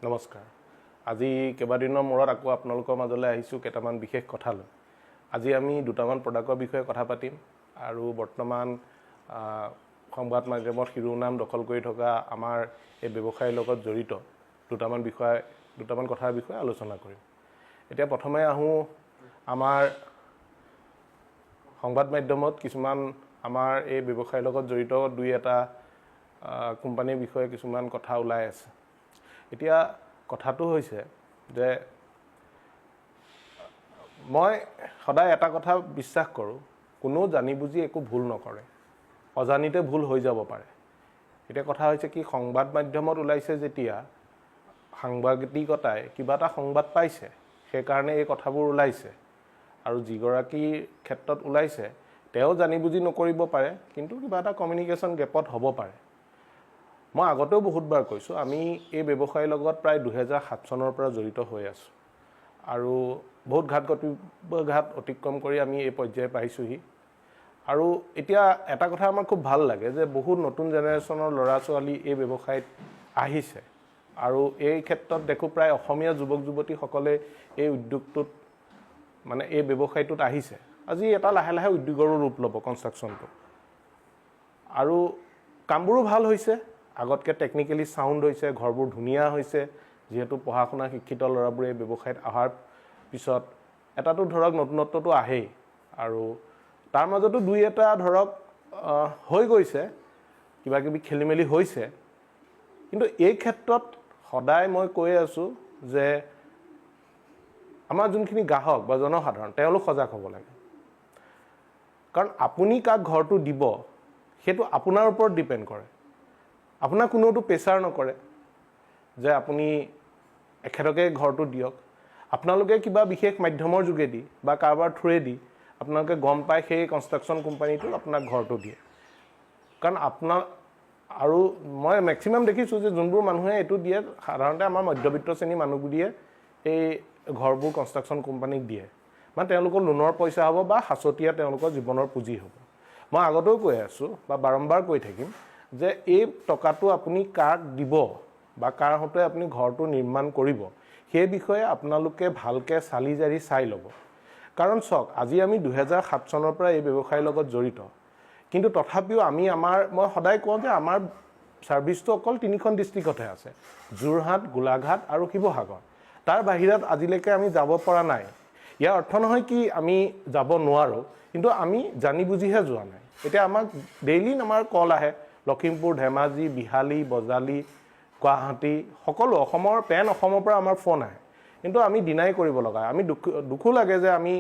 নমস্কাৰ। আজি কেইবাদিনৰ মূৰত আকৌ আপোনালোকৰ মাজলৈ আহিছোঁ কেইটামান বিশেষ কথা লৈ। আজি আমি দুটামান প্ৰডাক্টৰ বিষয়ে কথা পাতিম আৰু বৰ্তমান সংবাদ মাধ্যমত শিৰোনাম দখল কৰি থকা আমাৰ এই ব্যৱসায়ৰ লগত জড়িত দুটামান কথাৰ বিষয়ে আলোচনা কৰিম। এতিয়া প্ৰথমে আহোঁ আমাৰ সংবাদ মাধ্যমত কিছুমান আমাৰ এই ব্যৱসায়ৰ লগত জড়িত দুই এটা কোম্পানীৰ বিষয়ে কিছুমান কথা ওলাই আছে। এতিয়া কথাটো হৈছে যে মই সদায় এটা কথা বিশ্বাস কৰোঁ, কোনো জানি বুজি একো ভুল নকৰে, অজানিতে ভুল হৈ যাব পাৰে। এতিয়া কথা হৈছে কি, সংবাদ মাধ্যমত ওলাইছে যেতিয়া সাংবাদিকতাই কিবা এটা সংবাদ পাইছে, সেইকাৰণে এই কথাবোৰ ওলাইছে। আৰু যিগৰাকীৰ ক্ষেত্ৰত ওলাইছে তেওঁ জানি বুজি নকৰিব পাৰে, কিন্তু কিবা এটা কমিউনিকেশ্যন গেপত হ'ব পাৰে। মই আগতেও বহুতবাৰ কৈছোঁ, আমি এই ব্যৱসায়ৰ লগত প্ৰায় 2007 চনৰ পৰা জড়িত হৈ আছোঁ আৰু বহুত ঘাট অতিক্ৰম কৰি আমি এই পৰ্যায়ে পাইছোঁহি। আৰু এতিয়া এটা কথা আমাৰ খুব ভাল লাগে যে বহুত নতুন জেনেৰেশ্যনৰ ল'ৰা ছোৱালী এই ব্যৱসায়ত আহিছে আৰু এই ক্ষেত্ৰত দেখোঁ প্ৰায় অসমীয়া যুৱক যুৱতীসকলে এই উদ্যোগটোত মানে এই ব্যৱসায়টোত আহিছে। আজি এটা লাহে লাহে উদ্যোগৰো ৰূপ ল'ব কনষ্ট্ৰাকশ্যনটো, আৰু কামবোৰো ভাল হৈছে, আগতকৈ টেকনিকেলি চাউণ্ড হৈছে, ঘৰবোৰ ধুনীয়া হৈছে। যিহেতু পঢ়া শুনা শিক্ষিত ল'ৰাবোৰে এই ব্যৱসায়ত অহাৰ পিছত এটাতো ধৰক নতুনত্বটো আহেই, আৰু তাৰ মাজতো দুই এটা ধৰক হৈ গৈছে, কিবা কিবি খেলি মেলি হৈছে। কিন্তু এই ক্ষেত্ৰত সদায় মই কৈ আছোঁ যে আমাৰ যোনখিনি গ্ৰাহক বা জনসাধাৰণ তেওঁলোক সজাগ হ'ব লাগে। কাৰণ আপুনি কাক ঘৰটো দিব সেইটো আপোনাৰ ওপৰত ডিপেণ্ড কৰে। আপোনাক কোনোতো প্ৰেছাৰ নকৰে যে আপুনি এখেতকে ঘৰটো দিয়ক। আপোনালোকে কিবা বিশেষ মাধ্যমৰ যোগেদি বা কাৰোবাৰ থ্ৰুৱেদি আপোনালোকে গম পায় সেই কনষ্ট্ৰাকশ্যন কোম্পানীটো আপোনাক ঘৰটো দিয়ে। কাৰণ আপোনাৰ আৰু মই মেক্সিমাম দেখিছোঁ যে যোনবোৰ মানুহে এইটো দিয়ে সাধাৰণতে আমাৰ মধ্যবিত্ত শ্ৰেণীৰ মানুহবোৰে এই ঘৰবোৰ কনষ্ট্ৰাকশ্যন কোম্পানীক দিয়ে। মানে তেওঁলোকৰ লোনৰ পইচা হ'ব বা সাঁচতীয়া তেওঁলোকৰ জীৱনৰ পুঁজি হ'ব। মই আগতেও কৈ আছোঁ বা বাৰম্বাৰ কৈ থাকিম যে এই টকাটো আপুনি কাক দিব বা কাৰ হতে আপুনি ঘৰটো নিৰ্মাণ কৰিব, সেই বিষয়ে আপোনালোকে ভালকৈ চালি জাৰি চাই ল'ব। কাৰণ চাওক, আজি আমি 2007 চনৰ পৰা এই ব্যৱসায়ৰ লগত জড়িত, কিন্তু তথাপিও মই সদায় কওঁ যে আমাৰ ছাৰ্ভিচটো অকল 3খন ডিষ্ট্ৰিক্টতহে আছে, যোৰহাট, গোলাঘাট আৰু শিৱসাগৰ। তাৰ বাহিৰত আজিলৈকে আমি যাব পৰা নাই। ইয়াৰ অৰ্থ নহয় কি আমি যাব নোৱাৰোঁ, কিন্তু আমি জানি বুজিহে যোৱা নাই। এতিয়া আমাক ডেইলি আমাৰ কল আহে, লখিমপুৰ, ধেমাজি, বিহালী, বজালী, গুৱাহাটী, সকলো অসমৰ অসমৰ পৰা আমাৰ ফোন আহে, কিন্তু আমি ডিনাই কৰিব লগা হয়। আমি দুখো লাগে যে আমি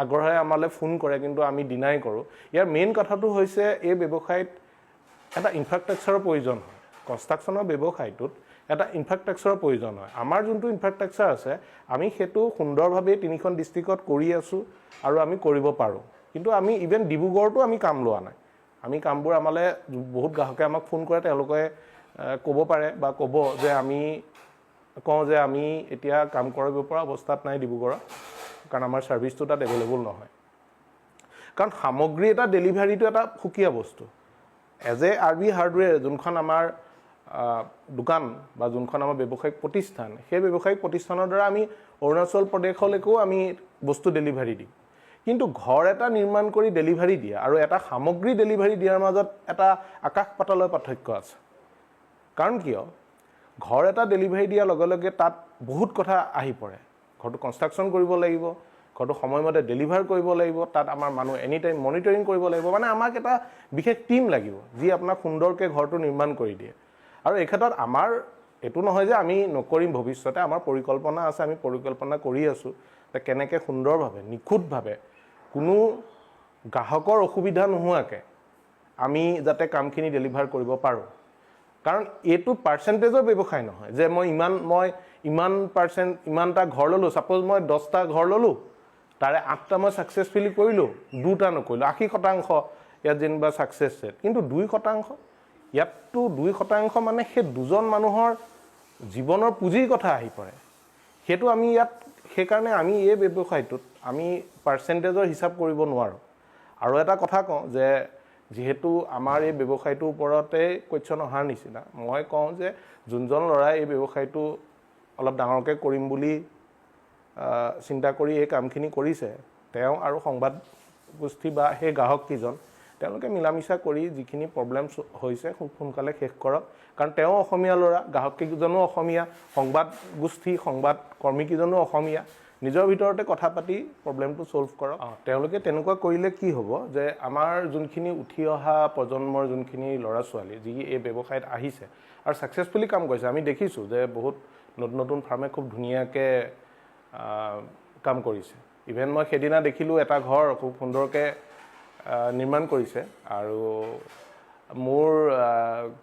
আগ্ৰহেৰে আমালৈ ফোন কৰে, কিন্তু আমি ডিনাই কৰোঁ। ইয়াৰ মেইন কথাটো হৈছে এই ব্যৱসায়ত এটা ইনফ্ৰাষ্ট্ৰাকচাৰৰ প্ৰয়োজন হয়। কনষ্ট্ৰাকশ্যনৰ ব্যৱসায়টোত এটা ইনফ্ৰাষ্ট্ৰাকচাৰৰ প্ৰয়োজন হয়। আমাৰ যোনটো ইনফ্ৰাষ্ট্ৰাকচাৰ আছে আমি সেইটো সুন্দৰভাৱে 3খন ডিষ্ট্ৰিক্টত কৰি আছোঁ আৰু আমি কৰিব পাৰোঁ। কিন্তু আমি ইভেন ডিব্ৰুগড়তো আমি কাম লোৱা নাই। আমি কামবোৰ আমালৈ বহুত গ্ৰাহকে আমাক ফোন কৰে, তেওঁলোকে ক'ব পাৰে বা ক'ব যে আমি কওঁ যে আমি এতিয়া কাম কৰিব পৰা অৱস্থাত নাই ডিব্ৰুগড়ত, কাৰণ আমাৰ ছাৰ্ভিচটো তাত এভেইলেবল নহয়। কাৰণ সামগ্ৰী এটা ডেলিভাৰীটো এটা সুকীয়া বস্তু। এজ এ RB হাৰ্ডৱেৰ যোনখন আমাৰ দোকান বা যোনখন আমাৰ ব্যৱসায়িক প্ৰতিষ্ঠান, সেই ব্যৱসায়িক প্ৰতিষ্ঠানৰ দ্বাৰা আমি অৰুণাচল প্ৰদেশলৈকেও আমি বস্তু ডেলিভাৰী দিওঁ। কিন্তু ঘৰ এটা নিৰ্মাণ কৰি ডেলিভাৰী দিয়া আৰু এটা সামগ্ৰী ডেলিভাৰী দিয়াৰ মাজত এটা আকাশ পাতালৰ পাৰ্থক্য আছে। কাৰণ কিয়, ঘৰ এটা ডেলিভাৰী দিয়াৰ লগে লগে তাত বহুত কথা আহি পৰে। ঘৰটো কনষ্ট্ৰাকশ্যন কৰিব লাগিব, ঘৰটো সময়মতে ডেলিভাৰ কৰিব লাগিব, তাত আমাৰ মানুহ এনি টাইম মনিটৰিং কৰিব লাগিব। মানে আমাক এটা বিশেষ টীম লাগিব যি আপোনাক সুন্দৰকৈ ঘৰটো নিৰ্মাণ কৰি দিয়ে। আৰু এই ক্ষেত্ৰত আমাৰ এইটো নহয় যে আমি নকৰিম ভৱিষ্যতে, আমাৰ পৰিকল্পনা আছে, আমি পৰিকল্পনা কৰি আছোঁ যে কেনেকৈ সুন্দৰভাৱে নিখুঁতভাৱে কোনো গ্ৰাহকৰ অসুবিধা নোহোৱাকৈ আমি যাতে কামখিনি ডেলিভাৰ কৰিব পাৰোঁ। কাৰণ এইটো পাৰ্চেণ্টেজৰ ব্যৱসায় নহয় যে মই ইমানটা ঘৰ ল'লোঁ। ছাপ'জ মই 10টা ঘৰ ল'লোঁ, তাৰে 8টা মই ছাকচেছফুলি কৰিলোঁ, 2টা নকৰিলোঁ। 80% ইয়াত যেনিবা ছাকচেছ ৰেট, কিন্তু 2%, ইয়াততো 2% মানে সেই দুজন মানুহৰ জীৱনৰ পুঁজিৰ কথা আহি পৰে। সেইটো আমি সেইকাৰণে আমি এই ব্যৱসায়টোত আমি পাৰ্চেণ্টেজৰ হিচাপ কৰিব নোৱাৰোঁ। আৰু এটা কথা কওঁ যে যিহেতু আমাৰ এই ব্যৱসায়টোৰ ওপৰতে কুৱেশ্যন অহাৰ নিচিনা, মই কওঁ যে যোনজন ল'ৰাই এই ব্যৱসায়টো অলপ ডাঙৰকৈ কৰিম বুলি চিন্তা কৰি এই কামখিনি কৰিছে, তেওঁ আৰু সংবাদ গোষ্ঠী বা সেই গ্ৰাহককেইজন তেওঁলোকে মিলা মিছা কৰি যিখিনি প্ৰব্লেম হৈছে খুব সোনকালে শেষ কৰক। কাৰণ তেওঁ অসমীয়া ল'ৰা, গ্ৰাহককেইজনো অসমীয়া, সংবাদ গোষ্ঠী সংবাদ কৰ্মীকেইজনো অসমীয়া, নিজৰ ভিতৰতে কথা পাতি প্ৰব্লেমটো ছল্ভ কৰক। তেওঁলোকে তেনেকুৱা কৰিলে কি হ'ব যে আমাৰ যোনখিনি উঠি অহা প্ৰজন্মৰ যোনখিনি ল'ৰা ছোৱালী যি এই ব্যৱসায়ত আহিছে আৰু ছাকচেছফুলি কাম কৰিছে, আমি দেখিছোঁ যে বহুত নতুন নতুন ফাৰ্মে খুব ধুনীয়াকৈ কাম কৰিছে। ইভেন মই সেইদিনা দেখিলোঁ এটা ঘৰ খুব সুন্দৰকৈ নিৰ্মাণ কৰিছে আৰু মোৰ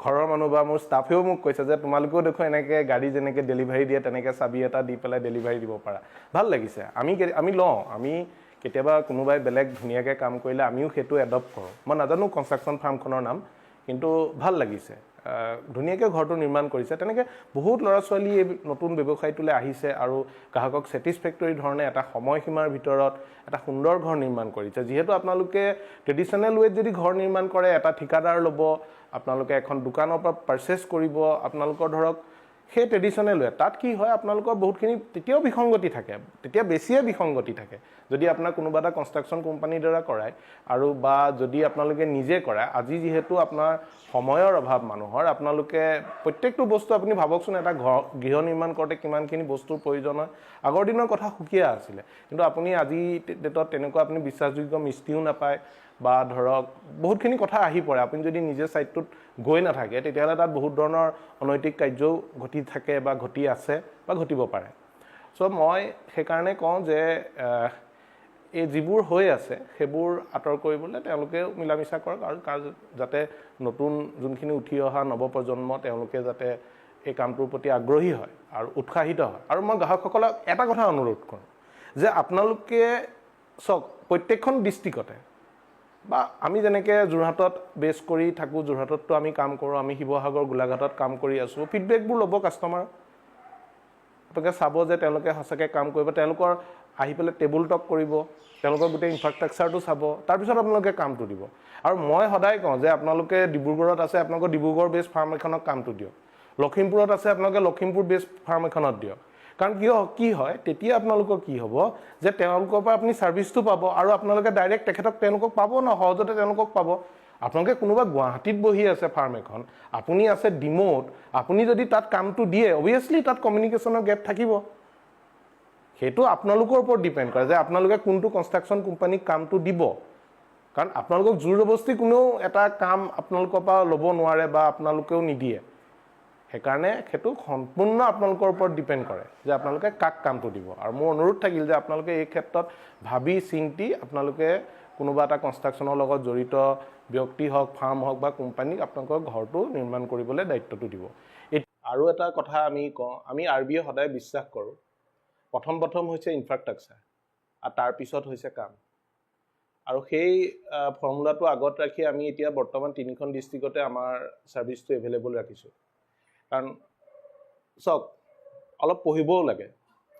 ঘৰৰ মানুহ বা মোৰ ষ্টাফেও মোক কৈছে যে তোমালোকেও দেখোন এনেকৈ গাড়ী যেনেকৈ ডেলিভাৰী দিয়ে তেনেকৈ চাবি এটা দি পেলাই ডেলিভাৰী দিব পাৰা। ভাল লাগিছে, আমি লওঁ, আমি কেতিয়াবা কোনোবাই বেলেগ ধুনীয়াকৈ কাম কৰিলে আমিও সেইটো এডপ্ট কৰোঁ। মই নাজানো কনষ্ট্ৰাকশ্যন ফাৰ্মখনৰ নাম, কিন্তু ভাল লাগিছে, ধুনীয়াকৈ ঘৰটো নিৰ্মাণ কৰিছে। তেনেকৈ বহুত ল'ৰা ছোৱালী এই নতুন ব্যৱসায়টোলৈ আহিছে আৰু গ্ৰাহকক ছেটিছফেক্টৰী ধৰণে এটা সময়সীমাৰ ভিতৰত এটা সুন্দৰ ঘৰ নিৰ্মাণ কৰিছে। যিহেতু আপোনালোকে ট্ৰেডিশ্যনেল ৱেত যদি ঘৰ নিৰ্মাণ কৰে, এটা ঠিকাদাৰ ল'ব, আপোনালোকে এখন দোকানৰ পৰা পাৰ্চেছ কৰিব, আপোনালোকৰ ধৰক সেই ট্ৰেডিশ্যনেল ৱে, তাত কি হয় আপোনালোকৰ বহুতখিনি তেতিয়াও বিসংগতি থাকে, তেতিয়া বেছিয়ে বিসংগতি থাকে যদি আপোনাৰ কোনোবা এটা কনষ্ট্ৰাকশ্যন কোম্পানীৰ দ্বাৰা কৰায় আৰু বা যদি আপোনালোকে নিজে কৰায়। আজি যিহেতু আপোনাৰ সময়ৰ অভাৱ মানুহৰ, আপোনালোকে প্ৰত্যেকটো বস্তু আপুনি ভাবকচোন, এটা গৃহ নিৰ্মাণ কৰোঁতে কিমানখিনি বস্তুৰ প্ৰয়োজন হয়। আগৰ দিনৰ কথা সুকীয়া আছিলে, কিন্তু আপুনি আজি ডেটত তেনেকুৱা আপুনি বিশ্বাসযোগ্য মিস্ত্ৰীও নাপায় বা ধৰক বহুতখিনি কথা আহি পৰে। আপুনি যদি নিজে ছাইটটোত গৈ নাথাকে তেতিয়াহ'লে তাত বহুত ধৰণৰ অনৈতিক কাৰ্যও ঘটি থাকে বা ঘটি আছে বা ঘটিব পাৰে। চ' মই সেইকাৰণে কওঁ যে এই যিবোৰ হৈ আছে সেইবোৰ আঁতৰ কৰিবলৈ তেওঁলোকেও মিলা মিছা কৰক আৰু যাতে নতুন যোনখিনি উঠি অহা নৱপ্ৰজন্ম তেওঁলোকে যাতে এই কামটোৰ প্ৰতি আগ্ৰহী হয় আৰু উৎসাহিত হয়। আৰু মই গ্ৰাহকসকলক এটা কথা অনুৰোধ কৰোঁ যে আপোনালোকে চাওক, প্ৰত্যেকখন ডিষ্ট্ৰিক্টতে বা আমি যেনেকৈ যোৰহাটত বেছ কৰি থাকোঁ, যোৰহাটততো আমি কাম কৰোঁ, আমি শিৱসাগৰ গোলাঘাটত কাম কৰি আছোঁ, ফিডবেকবোৰ ল'ব কাষ্টমাৰ, আপোনালোকে চাব যে তেওঁলোকে সঁচাকৈ কাম কৰিব, তেওঁলোকৰ আহি পেলাই টেবুল টক কৰিব, তেওঁলোকৰ গোটেই ইনফ্ৰাষ্ট্ৰাকচাৰটো চাব, তাৰপিছত আপোনালোকে কামটো দিব। আৰু মই সদায় কওঁ যে আপোনালোকে ডিব্ৰুগড়ত আছে, আপোনালোকৰ ডিব্ৰুগড় বেছ ফাৰ্ম এখনত কামটো দিয়ক, লখিমপুৰত আছে আপোনালোকে লখিমপুৰ বেছ ফাৰ্ম এখনত দিয়ক। কাৰণ কি হয় তেতিয়া আপোনালোকৰ কি হ'ব যে তেওঁলোকৰ পৰা আপুনি ছাৰ্ভিচটো পাব আৰু আপোনালোকে ডাইৰেক্ট তেওঁলোকক পাব ন, সহজতে তেওঁলোকক পাব। আপোনালোকে কোনোবা গুৱাহাটীত বহি আছে ফাৰ্ম এখন, আপুনি আছে ডিমৌত, আপুনি যদি তাত কামটো দিয়ে অভিয়াছলি তাত কমিউনিকেশ্যনৰ গেপ থাকিব। সেইটো আপোনালোকৰ ওপৰত ডিপেণ্ড কৰে যে আপোনালোকে কোনটো কনষ্ট্ৰাকশ্যন কোম্পানীক কামটো দিব। কাৰণ আপোনালোকক জোৰ জবৰদস্তি কোনেও এটা কাম আপোনালোকৰ পৰা ল'ব নোৱাৰে বা আপোনালোকেও নিদিয়ে। সেইকাৰণে সেইটো সম্পূৰ্ণ আপোনালোকৰ ওপৰত ডিপেণ্ড কৰে যে আপোনালোকে কাক কামটো দিব। আৰু মোৰ অনুৰোধ থাকিল যে আপোনালোকে এই ক্ষেত্ৰত ভাবি চিন্তি আপোনালোকে কোনোবা এটা কনষ্ট্ৰাকশ্যনৰ লগত জড়িত ব্যক্তি হওক, ফাৰ্ম হওক বা কোম্পানীক আপোনালোকৰ ঘৰটো নিৰ্মাণ কৰিবলৈ দায়িত্বটো দিব। আৰু এটা কথা আমি কওঁ, আমি RBA সদায় বিশ্বাস কৰোঁ, প্ৰথম হৈছে ইনফ্ৰাষ্ট্ৰাকচাৰ আৰু তাৰপিছত হৈছে কাম। আৰু সেই ফৰ্মুলাটো আগত ৰাখি আমি এতিয়া বৰ্তমান 3খন ডিষ্ট্ৰিক্টতে আমাৰ ছাৰ্ভিচটো এভেইলেবল ৰাখিছোঁ। কাৰণ চাওক, অলপ পঢ়িবও লাগে,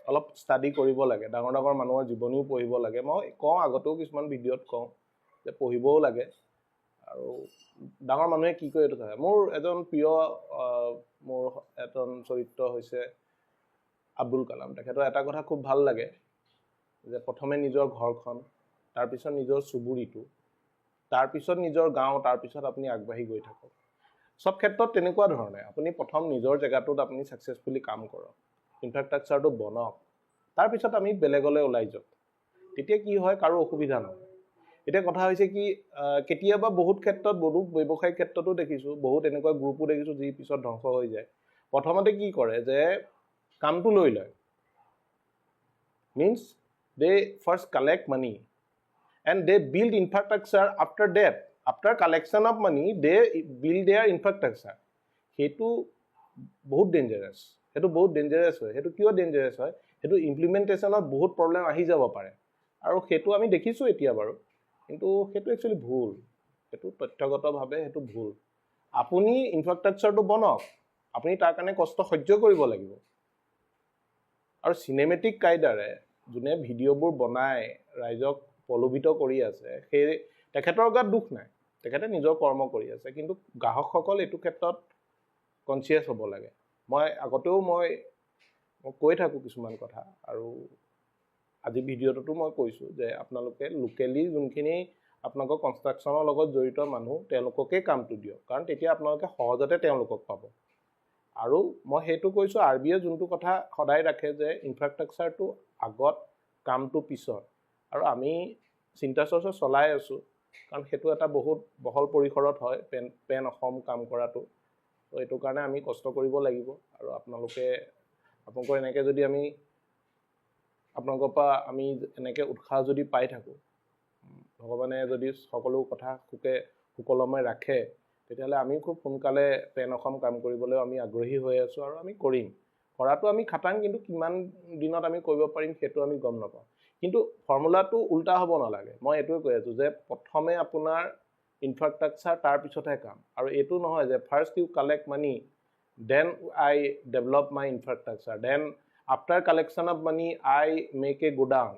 অলপ ষ্টাডি কৰিব লাগে, ডাঙৰ ডাঙৰ মানুহৰ জীৱনীও পঢ়িব লাগে। মই কওঁ, আগতেও কিছুমান ভিডিঅ'ত কওঁ যে পঢ়িবও লাগে। আৰু ডাঙৰ মানুহে কি কৰে এইটো থাকে। মোৰ এজন প্ৰিয় মোৰ এজন চৰিত্ৰ হৈছে আব্দুল কালাম। তেখেতৰ এটা কথা খুব ভাল লাগে যে প্ৰথমে নিজৰ ঘৰখন, তাৰপিছত নিজৰ চুবুৰীটো, তাৰপিছত নিজৰ গাঁও, তাৰপিছত আপুনি আগবাঢ়ি গৈ থাকক। সব ক্ষেত্ৰত তেনেকুৱা ধৰণে আপুনি প্ৰথম নিজৰ জেগাটোত আপুনি ছাকচেছফুলি কাম কৰক, ইনফ্ৰাষ্ট্ৰাকচাৰটো বনাওক, তাৰপিছত আমি বেলেগলৈ ওলাই যাওক। তেতিয়া কি হয়, কাৰো অসুবিধা নহয়। এতিয়া কথা হৈছে কি, কেতিয়াবা বহুত ক্ষেত্ৰত, বহুত ব্যৱসায়িক ক্ষেত্ৰতো দেখিছোঁ, বহুত এনেকুৱা গ্ৰুপো দেখিছোঁ যি পিছত ধ্বংস হৈ যায়। প্ৰথমতে কি কৰে যে কামটো লৈ লয়, means they first collect money and they build infrastructure after that. After collection of money they build their infrastructure. সেইটো বহুত ডেঞ্জাৰাছ, হয়। সেইটো কিয় ডেঞ্জাৰাছ হয়, সেইটো ইমপ্লিমেণ্টেশ্যনত বহুত প্ৰব্লেম আহি যাব পাৰে। আৰু সেইটো আমি দেখিছোঁ এতিয়া বাৰু, কিন্তু সেইটো একচুৱেলি ভুল, সেইটো তথ্যগতভাৱে সেইটো ভুল। আপুনি ইনফ্ৰাষ্ট্ৰাকচাৰটো বনাওক, আপুনি তাৰ কাৰণে কষ্ট সহ্য কৰিব লাগিব। আৰু চিনেমেটিক কাইদাৰে যোনে ভিডিঅ'বোৰ বনাই ৰাইজক প্ৰলোভিত কৰি আছে, সেই তেখেতৰ গাত দুখ নাই, তেখেতে নিজৰ কৰ্ম কৰি আছে। কিন্তু গ্ৰাহকসকল এইটো ক্ষেত্ৰত কনচিয়াছ হ'ব লাগে। মই মই কৈ থাকোঁ কিছুমান কথা আৰু আজি ভিডিঅ'টোতো মই কৈছোঁ যে আপোনালোকে লোকেলি যোনখিনি আপোনালোকৰ কনষ্ট্ৰাকশ্যনৰ লগত জড়িত মানুহ তেওঁলোককেই কামটো দিয়ক, কাৰণ তেতিয়া আপোনালোকে সহজতে তেওঁলোকক পাব। আৰু মই সেইটো কৈছোঁ RBIয়ে যোনটো কথা সদায় ৰাখে যে ইনফ্ৰাষ্ট্ৰাকচাৰটো আগত কামটো পিছত, আৰু আমি চিন্তা চৰ্চা চলাই আছোঁ, কাৰণ সেইটো এটা বহুত বহল পৰিসৰত হয় পেন অসম কাম কৰাটো। তো এইটো কাৰণে আমি কষ্ট কৰিব লাগিব আৰু আপোনালোকৰ এনেকৈ যদি আমি আপোনালোকৰ পৰা আমি এনেকৈ উৎসাহ যদি পাই থাকোঁ, ভগৱানে যদি সকলো কথা সুকলমে ৰাখে, তেতিয়াহ'লে আমি খুব সোনকালে পেন অসম কাম কৰিবলৈ আমি আগ্ৰহী হৈ আছোঁ আৰু আমি কৰিম। কৰাটো আমি খাটাং, কিন্তু কিমান দিনত আমি কৰিব পাৰিম সেইটো আমি গম নাপাওঁ। কিন্তু ফৰ্মুলাটো উল্টা হ'ব নালাগে। মই এইটোৱে কৈ আছোঁ যে প্ৰথমে আপোনাৰ ইনফ্ৰাষ্ট্ৰাকচাৰ, তাৰপিছতহে কাম। আৰু এইটো নহয় যে first you collect money, then I develop my infrastructure, then after collection of money I make a godown.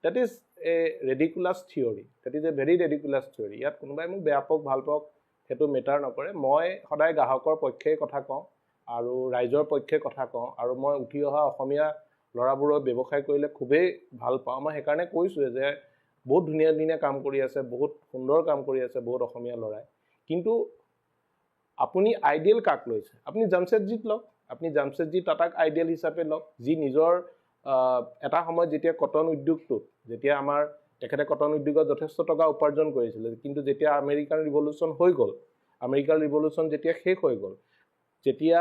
That is a ridiculous theory, that is a very ridiculous theory. ইয়াত কোনোবাই মোক বেয়া পাওক ভাল পাওক সেইটো মেটাৰ নকৰে। মই সদায় গ্ৰাহকৰ পক্ষে কথা কওঁ আৰু ৰাইজৰ পক্ষে কথা কওঁ, আৰু মই উঠি অহা অসমীয়া ল'ৰাবোৰৰ ব্যৱসায় কৰিলে খুবেই ভাল পাওঁ। মই সেইকাৰণে কৈছোঁৱে যে বহুত ধুনীয়া ধুনীয়া কাম কৰি আছে, বহুত সুন্দৰ কাম কৰি আছে বহুত অসমীয়া ল'ৰাই। কিন্তু আপুনি আইডিয়েল কাক লৈছে? আপুনি জামছেদজীক লওক, আপুনি জামছেদজী টাটাক আইডিয়েল হিচাপে লওক, যি নিজৰ এটা সময়ত যেতিয়া কটন উদ্যোগটোত, যেতিয়া আমাৰ তেখেতে কটন উদ্যোগত যথেষ্ট টকা উপাৰ্জন কৰিছিলে, কিন্তু যেতিয়া আমেৰিকান ৰিভলিউশ্যন হৈ গ'ল, আমেৰিকান ৰিভলিউশ্যন যেতিয়া শেষ হৈ গ'ল, যেতিয়া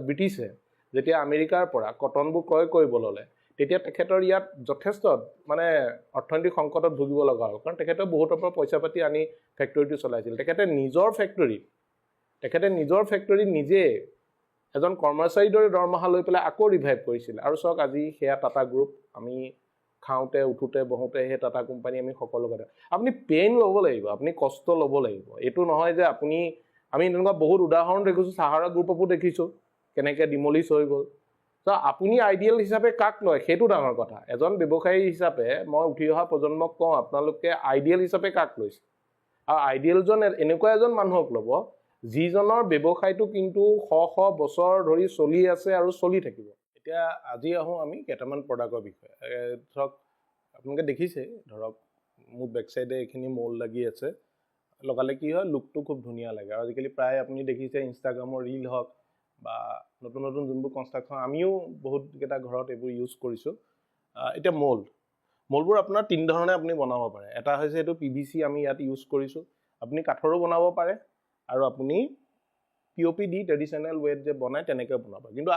ব্ৰিটিছে যেতিয়া আমেৰিকাৰ পৰা কটনবোৰ ক্ৰয় কৰিব ল'লে, তেতিয়া তেখেতৰ ইয়াত যথেষ্ট মানে অৰ্থনৈতিক সংকটত ভুগিব লগা হ'ল, কাৰণ তেখেতে বহুতৰ পৰা পইচা পাতি আনি ফেক্টৰীটো চলাইছিল। তেখেতে নিজৰ ফেক্টৰীত নিজে এজন কৰ্মচাৰীৰ দৰে দৰমহা লৈ পেলাই আকৌ ৰিভাইভ কৰিছিল। আৰু চাওক আজি সেয়া টাটা গ্ৰুপ, আমি খাওঁতে উঠোতে বহোঁতে সেই টাটা কোম্পানী আমি সকলো কথা। আপুনি পেইন ল'ব লাগিব, আপুনি কষ্ট ল'ব লাগিব। এইটো নহয় যে আমি তেনেকুৱা বহুত উদাহৰণ দেখিছোঁ, চাহাৰা গ্ৰুপকো দেখিছোঁ কেনেকৈ ডিমলিছ হৈ গ'ল। তো আপুনি আইডিয়েল হিচাপে কাক লয় সেইটো ডাঙৰ কথা। এজন ব্যৱসায়ী হিচাপে মই উঠি অহা প্ৰজন্মক কওঁ, আপোনালোকে আইডিয়েল হিচাপে কাক লৈছে? আৰু আইডিয়েলজন এনেকুৱা এজন মানুহক ল'ব যিজনৰ ব্যৱসায়টো কিন্তু শ বছৰ ধৰি চলি আছে আৰু চলি থাকিব। এতিয়া আজি আহোঁ আমি কেইটামান প্ৰডাক্টৰ বিষয়ে। ধৰক আপোনালোকে দেখিছে, ধৰক মোৰ বেকচাইডে এইখিনি মৌল লাগি আছে, লগালে কি হয় লুকটো খুব ধুনীয়া লাগে। আৰু আজিকালি প্ৰায় আপুনি দেখিছে ইনষ্টাগ্ৰামৰ ৰীল হওক বা নতুন নতুন যোনবোৰ কনষ্ট্ৰাকশ্যন, আমিও বহুতকেইটা ঘৰত এইবোৰ ইউজ কৰিছোঁ। এতিয়া মৌলবোৰ আপোনাৰ তিনি ধৰণে আপুনি বনাব পাৰে। এটা হৈছে এইটো PVC আমি ইয়াত ইউজ কৰিছোঁ, আপুনি কাঠৰো বনাব পাৰে, আৰু আপুনি POP দি ট্ৰেডিশ্যনেল ৱেত যে বনায় তেনেকৈ বনাব। কিন্তু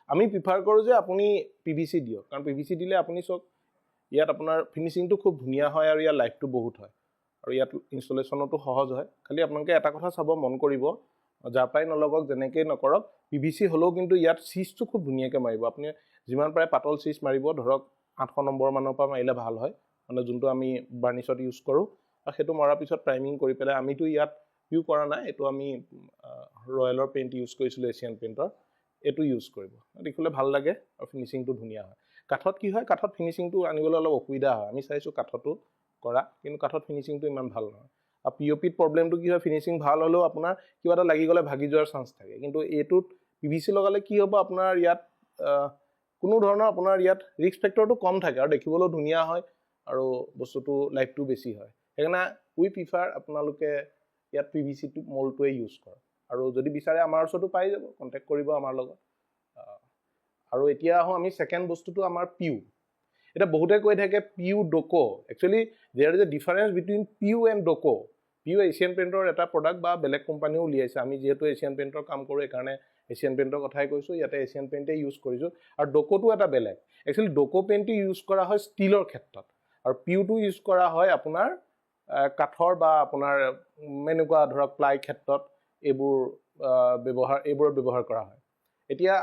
আমি প্ৰিফাৰ কৰোঁ যে আপুনি PVC দিয়ক, কাৰণ PVC দিলে আপুনি চাওক ইয়াত আপোনাৰ ফিনিচিংটো খুব ধুনীয়া হয় আৰু ইয়াৰ লাইফটো বহুত হয়, আৰু ইয়াত ইনষ্টলেশ্যনতো সহজ হয়। খালি আপোনালোকে এটা কথা চাব, মন কৰিব, যাৰ পৰাই নলগক যেনেকৈ নকৰক, PVC হ'লেও কিন্তু ইয়াত চিজটো খুব ধুনীয়াকৈ মাৰিব। আপুনি যিমান পাৰে পাতল চিজ মাৰিব, ধৰক 800 নম্বৰ মানৰ পৰা মাৰিলে ভাল হয়, মানে যোনটো আমি বাৰ্নিছত ইউজ কৰোঁ। আৰু সেইটো মৰাৰ পিছত প্ৰাইমিং কৰি পেলাই, আমিতো ইয়াত কৰা নাই, এইটো আমি ৰয়েলৰ পেইণ্ট ইউজ কৰিছিলোঁ, এছিয়ান পেইণ্টৰ, এইটো ইউজ কৰিব। দেখিবলৈ ভাল লাগে আৰু ফিনিচিংটো ধুনীয়া হয়। কাঠত কি হয়, কাঠত ফিনিচিংটো আনিবলৈ অলপ অসুবিধা হয়। আমি চাইছোঁ কাঠতো কৰা, কিন্তু কাঠত ফিনিচিংটো ইমান ভাল নহয়। আৰু POPত প্ৰব্লেমটো কি হয়, ফিনিচিং ভাল হ'লেও আপোনাৰ কিবা এটা লাগি গ'লে ভাগি যোৱাৰ চান্স থাকে। কিন্তু এইটোত PVC লগালে কি হ'ব, আপোনাৰ ইয়াত কোনো ধৰণৰ আপোনাৰ ইয়াত ৰিস্ক ফেক্টৰটো কম থাকে আৰু দেখিবলৈও ধুনীয়া হয় আৰু বস্তুটো লাইফটো বেছি হয়। সেইকাৰণে উই প্ৰিফাৰ আপোনালোকে ইয়াত PVC মৌলটোৱে ইউজ কৰক। আৰু যদি বিচাৰে আমাৰ ওচৰতো পাই যাব, কণ্টেক্ট কৰিব আমাৰ লগত। আৰু এতিয়া আহোঁ আমি ছেকেণ্ড বস্তুটো আমাৰ PU। এতিয়া বহুতে কৈ থাকে PU Duco. Actually there is a difference between PU and Duco. PU Asian পেইণ্টৰ এটা প্ৰডাক্ট বা বেলেগ কোম্পানীও উলিয়াইছে। আমি যিহেতু এছিয়ান পেইণ্টৰ কাম কৰোঁ, সেইকাৰণে এছিয়ান পেইণ্টৰ কথাই কৈছোঁ, ইয়াতে এছিয়ান পেইণ্টে ইউজ কৰিছোঁ। আৰু ডকোটো এটা বেলেগ। একচুৱেলি ডকো পেইণ্টটো ইউজ কৰা হয় ষ্টীলৰ ক্ষেত্ৰত, আৰু PUটো ইউজ কৰা হয় আপোনাৰ কাঠৰ বা আপোনাৰ এনেকুৱা ধৰক প্লাই ক্ষেত্ৰত এইবোৰত ব্যৱহাৰ কৰা হয়। এতিয়া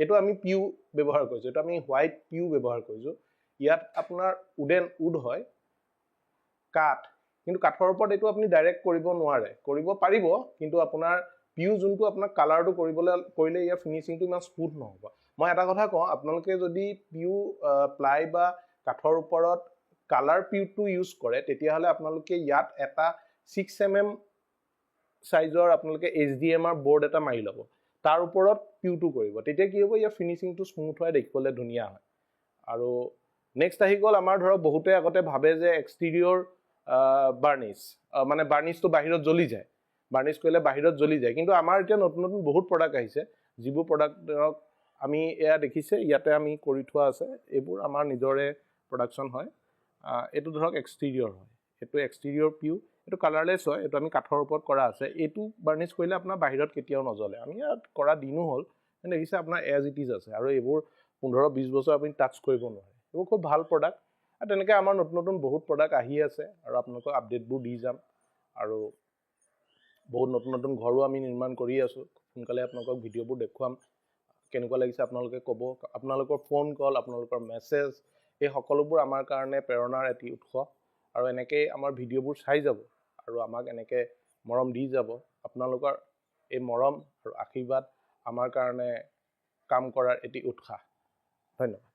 এইটো আমি PU ব্যৱহাৰ কৰিছোঁ, এইটো আমি হোৱাইট PU ব্যৱহাৰ কৰিছোঁ। ইয়াত আপোনাৰ উড হয়, কাঠ, কিন্তু কাঠৰ ওপৰত এইটো আপুনি ডাইৰেক্ট কৰিব নোৱাৰে, কৰিব পাৰিব, কিন্তু আপোনাৰ PU যোনটো আপোনাৰ কালাৰটো কৰিলে ইয়াৰ ফিনিচিংটো ইমান স্মুথ নহ'ব। মই এটা কথা কওঁ, আপোনালোকে যদি PU প্লাই বা কাঠৰ ওপৰত কালাৰ PUটো ইউজ কৰে, তেতিয়াহ'লে আপোনালোকে ইয়াত এটা 6 mm চাইজৰ আপোনালোকে HDMR বৰ্ড এটা মাৰি ল'ব। তাৰ ওপৰত পিউটো কৰিব তেতিয়া কি হ'ব ইয়াৰ ফিনিচিংটো স্মুথ হয় দেখিবলৈ ধুনীয়া হয় আৰু নেক্সট আহি গ'ল আমাৰ ধৰক বহুতে আগতে ভাবে যে এক্সটেৰিয়ৰ বাৰ্নিছ মানে বাৰ্নিছটো বাহিৰত জ্বলি যায় বাৰ্নিছ কৰিলে বাহিৰত জ্বলি যায় কিন্তু আমাৰ এতিয়া নতুন নতুন বহুত প্ৰডাক্ট আহিছে যিবোৰ প্ৰডাক্ট ধৰক আমি এয়া দেখিছে ইয়াতে আমি কৰি থোৱা আছে এইবোৰ আমাৰ নিজৰে প্ৰডাকশ্যন হয় এইটো ধৰক এক্সটেৰিয়ৰ হয় এইটো এক্সটেৰিয়ৰ পিউ এইটো কালাৰলেছ হয় এইটো আমি কাঠৰ ওপৰত কৰা আছে এইটো বাৰ্নিছ কৰিলে আপোনাৰ বাহিৰত কেতিয়াও নজ্বলে আমি ইয়াত কৰা দিনো হ'ল দেখিছে আপোনাৰ এজ ইট ইজ আছে আৰু এইবোৰ 15-20 বছৰ আপুনি টাচ কৰিব নোৱাৰে এইবোৰ খুব ভাল প্ৰডাক্ট আৰু তেনেকৈ আমাৰ নতুন নতুন বহুত প্ৰডাক্ট আহি আছে আৰু আপোনালোকক আপডেটবোৰ দি যাম আৰু বহুত নতুন নতুন ঘৰো আমি নিৰ্মাণ কৰি আছোঁ সোনকালে আপোনালোকক ভিডিঅ'বোৰ দেখুৱাম কেনেকুৱা লাগিছে আপোনালোকে ক'ব আপোনালোকৰ ফোন কল আপোনালোকৰ মেছেজ এই সকলোবোৰ আমাৰ কাৰণে প্ৰেৰণাৰ এটি উৎস আৰু এনেকৈ আমাৰ ভিডিঅ'বোৰ চাই যাব আৰু আমাক এনেকৈ মৰম দি যাব আপোনালোকৰ এই মৰম আৰু আশীৰ্বাদ আমাৰ কাৰণে কাম কৰাৰ এটি উৎসাহ ধন্যবাদ